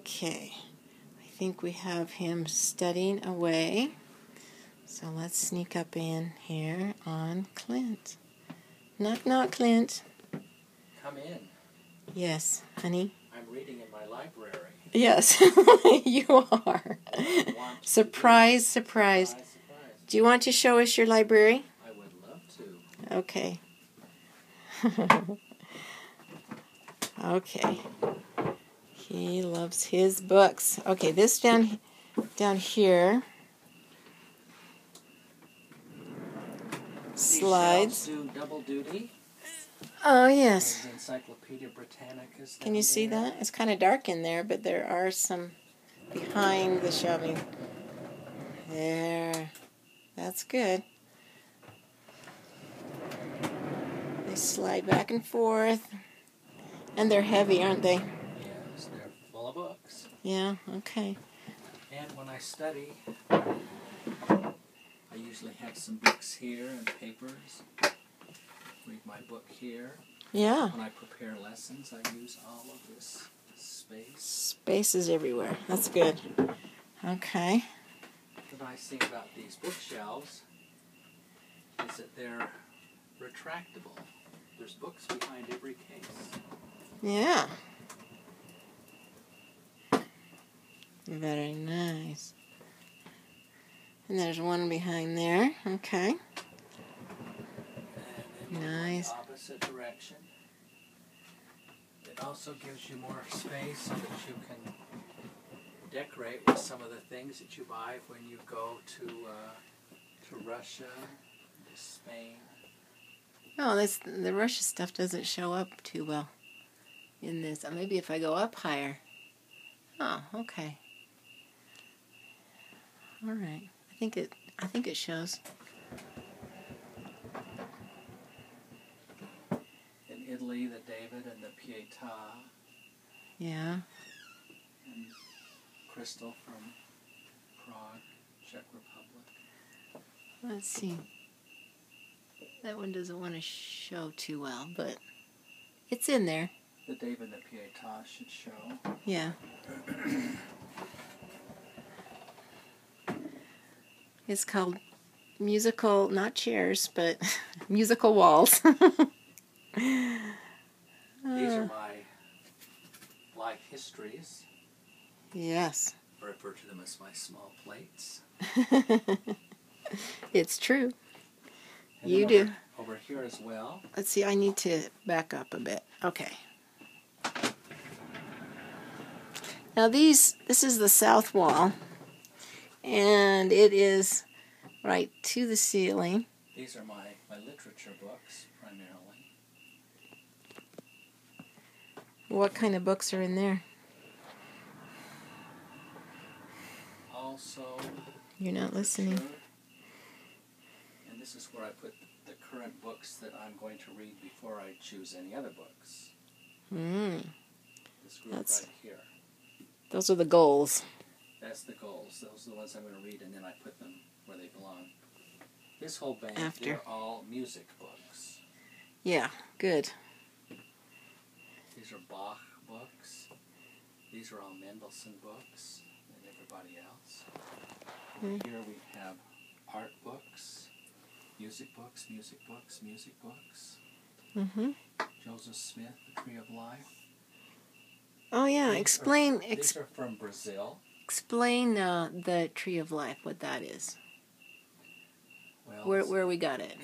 Okay, I think we have him studying away. So let's sneak up in here on Clint. Knock, knock, Clint. Come in. Yes, honey. I'm reading in my library. Yes, you are. Surprise, surprise. Do you want to show us your library? I would love to. Okay. Okay. He loves his books. Okay, this down here. Slides. These shelves do double duty. Oh, yes. The Encyclopedia Britannica. Can you see that? It's kind of dark in there, but there are some behind the shelving. There. That's good. They slide back and forth. And they're heavy, aren't they? Yes, they're full of books. Yeah, okay. And when I study, I usually have some books here and papers. Read my book here. Yeah. When I prepare lessons, I use all of this space. Space is everywhere. That's good. Okay. The nice thing about these bookshelves is that they're retractable. There's books behind every case. Yeah. Very nice. And there's one behind there. Okay. Nice. Opposite direction. It also gives you more space so that you can decorate with some of the things that you buy when you go to Russia, to Spain. Oh, the Russia stuff doesn't show up too well in this. Maybe if I go up higher. Oh, okay. All right. I think it shows. In Italy, the David and the Pietà. Yeah. And Crystal from Prague, Czech Republic. Let's see. That one doesn't want to show too well, but it's in there. The David and the Pietà should show. Yeah. It's called musical, not chairs, but musical walls. These are my life histories. Yes. I refer to them as my small plates. It's true. And You do. Over here as well. Let's see, I need to back up a bit. Okay. Now this is the south wall, and it is right to the ceiling. These are my literature books, primarily. What kind of books are in there? Also, You're not listening. And this is where I put the current books that I'm going to read before I choose any other books. This group right here. Those are the goals. That's the goals. Those are the ones I'm going to read, and then I put them where they belong. This whole bank, they're all music books. Yeah, good. These are Bach books. These are all Mendelssohn books, and everybody else. Here we have art books, music books, music books, music books. Joseph Smith, The Tree of Life. Oh yeah, explain. These are from Brazil. Explain the Tree of Life, what that is. Well, where we got it.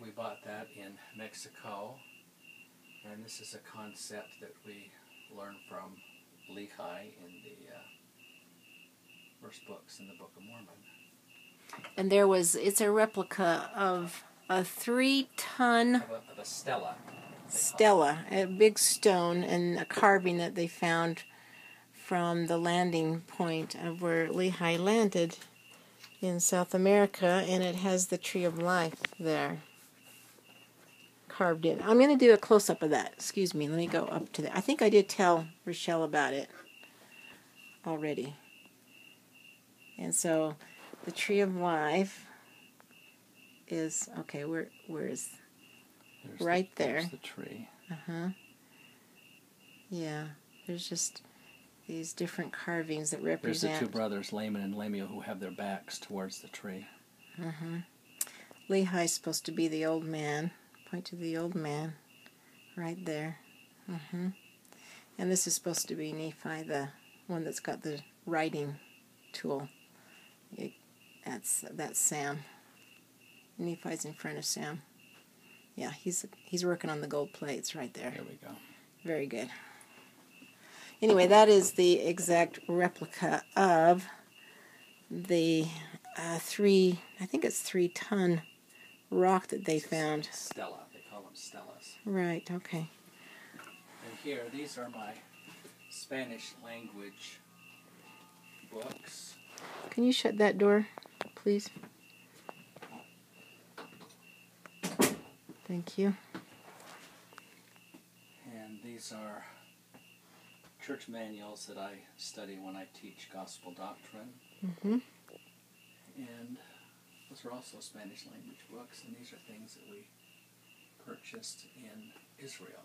We bought that in Mexico, and this is a concept that we learned from Lehi in the first books in the Book of Mormon. And it's a replica of a 3-ton of a stela. Stela, a big stone, and a carving that they found from the landing point of where Lehi landed in South America, and it has the Tree of Life there carved in. I'm going to do a close-up of that. Excuse me, let me go up to that. I think I did tell Rochelle about it already. And so the Tree of Life is, okay, where is... Right there. There's the tree. Yeah, there's just these different carvings that There's represent. the two brothers, Laman and Lemuel, who have their backs towards the tree. Lehi's supposed to be the old man. Point to the old man right there. And this is supposed to be Nephi, the one that's got the writing tool. That's Sam. Nephi's in front of Sam. Yeah, he's working on the gold plates right there. There we go. Very good. Anyway, that is the exact replica of the 3-ton rock that they found. Stela. They call them stelas. Right, okay. And here, these are my Spanish language books. Can you shut that door, please? Thank you. And these are church manuals that I study when I teach gospel doctrine. And those are also Spanish language books, and these are things that we purchased in Israel.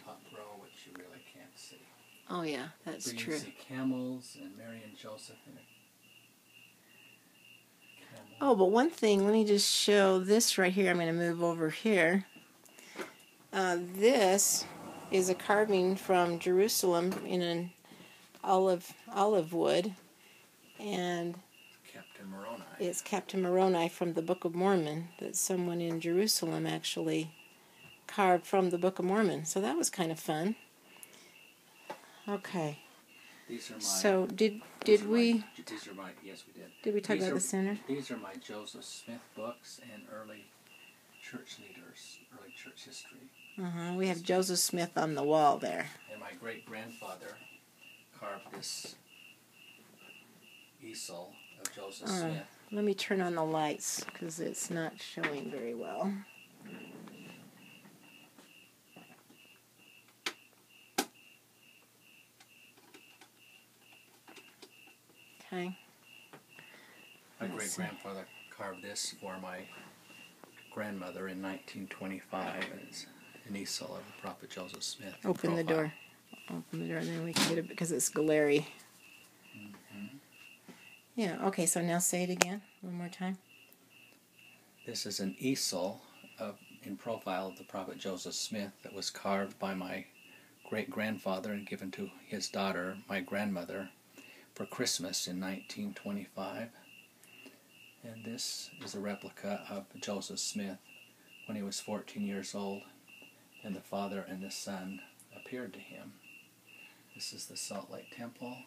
Top row, which you really can't see. Oh yeah, that's Where true. you see camels and Mary and Joseph in a camel. Oh, but one thing, let me just show this right here. I'm going to move over here. This is a carving from Jerusalem in an olive wood, and Captain Moroni. it's Captain Moroni from the Book of Mormon that someone in Jerusalem actually carved from the Book of Mormon. So that was kind of fun. Okay. These are my. So did we These are my. Yes, we did. did we talk These about are- the center? These are my Joseph Smith books and early church leaders, early church history. We have Joseph Smith on the wall there. And my great-grandfather carved this easel of Joseph Smith. Let me turn on the lights because it's not showing very well. Okay. My Let's see. great-grandfather carved this for my grandmother in 1925. It's an easel of the prophet Joseph Smith. in Open the profile. door. Open the door, and then we can get it because it's glary. Yeah, okay, so now say it again one more time. This is an easel in profile of the prophet Joseph Smith that was carved by my great-grandfather and given to his daughter, my grandmother, for Christmas in 1925. And this is a replica of Joseph Smith when he was 14 years old, and the Father and the Son appeared to him. This is the Salt Lake Temple.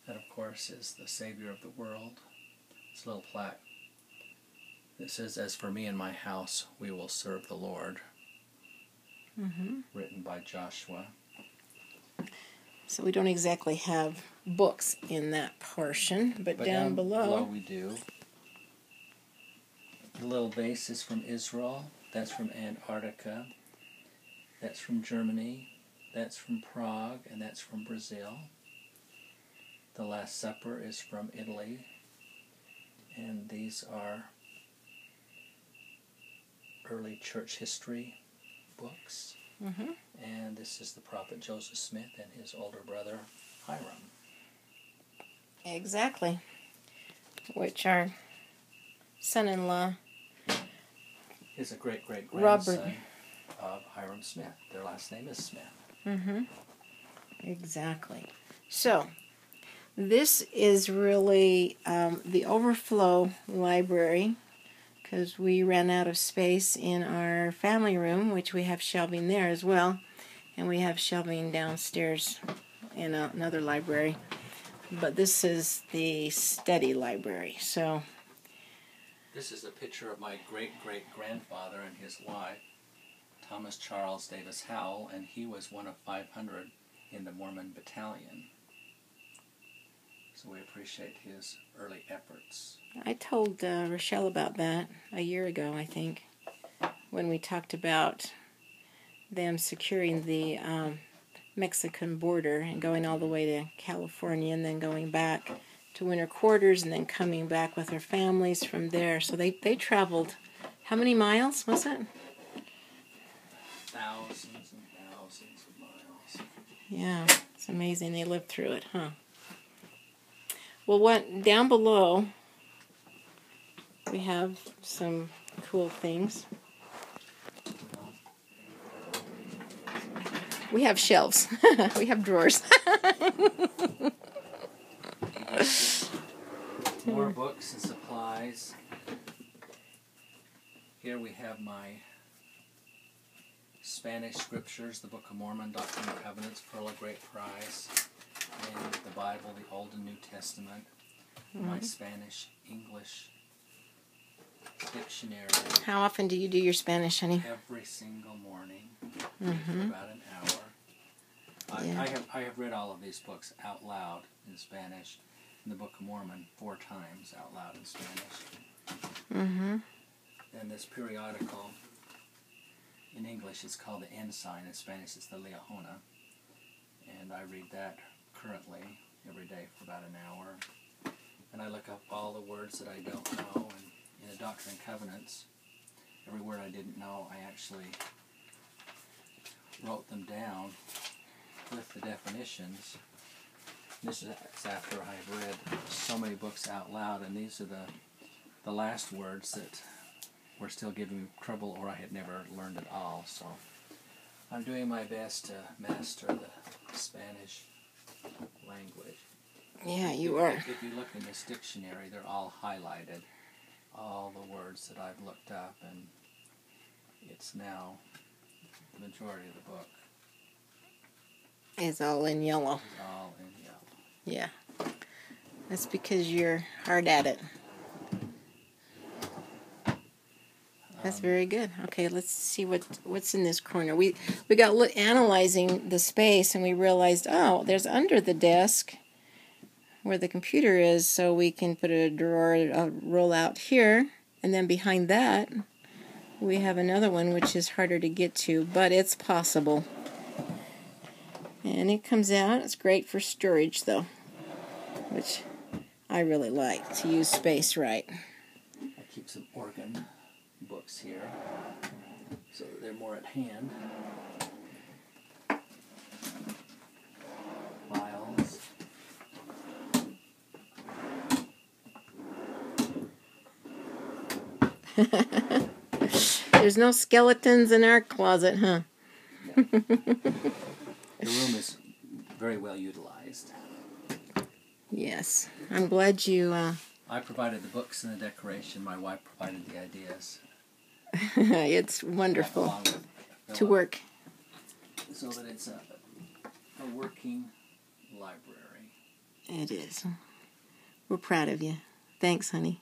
That, of course, is the Savior of the world. It's a little plaque that says, "As for me and my house, we will serve the Lord," written by Joshua. So we don't exactly have books in that portion, but down below we do. The little vase is from Israel. That's from Antarctica. That's from Germany. That's from Prague, and that's from Brazil. The Last Supper is from Italy. And these are early church history books. And this is the prophet Joseph Smith and his older brother Hiram. exactly, which our son-in-law Is a great-great-grandson Robert. of Hiram Smith. Their last name is Smith. Exactly. So, this is really the overflow library because we ran out of space in our family room, which we have shelving there as well, and we have shelving downstairs in another library. But this is the study library. So, This is a picture of my great-great-grandfather and his wife, Thomas Charles Davis Howell, and he was one of 500 in the Mormon Battalion. So we appreciate his early efforts. I told Rochelle about that a year ago, I think, when we talked about them securing the Mexican border and going all the way to California and then going back to winter quarters and then coming back with their families from there. So they traveled, how many miles was it? Thousands and thousands of miles. Yeah, It's amazing they lived through it, huh? Well, what down below, we have some cool things. We have shelves. We have drawers. More books and supplies. Here we have my Spanish scriptures, the Book of Mormon, Doctrine and Covenants, Pearl of Great Price, and the Bible, the Old and New Testament, my Spanish, English dictionary. How often do you do your Spanish, honey? Every single morning, for about an hour. Yeah. I have read all of these books out loud in Spanish, and the Book of Mormon 4 times out loud in Spanish. And this periodical in English is called the Ensign. In Spanish it's the Leona. And I read that currently every day for about an hour. And I look up all the words that I don't know. And in the Doctrine and Covenants, every word I didn't know, I actually wrote them down with the definitions. This is after I've read so many books out loud, and these are the last words that were still giving me trouble or I had never learned at all. So I'm doing my best to master the Spanish language. Yeah, you are. If you look in this dictionary, they're all highlighted, all the words that I've looked up, and it's now the majority of the book. It's all in yellow. It's all in yellow. Yeah. That's because you're hard at it. That's very good. Okay, let's see what's in this corner. We got analyzing the space, and we realized, oh, there's under the desk where the computer is, so we can put a drawer, roll out here, and then behind that we have another one which is harder to get to, but it's possible. And it comes out. It's great for storage, though, which I really like, to use space right. I keep some organ books here, so that they're more at hand. Files. There's no skeletons in our closet, huh? No. The room is very well utilized. Yes. I'm glad you... I provided the books and the decoration. My wife provided the ideas. It's wonderful Along with to Philip, work. so that it's a working library. It is. We're proud of you. Thanks, honey.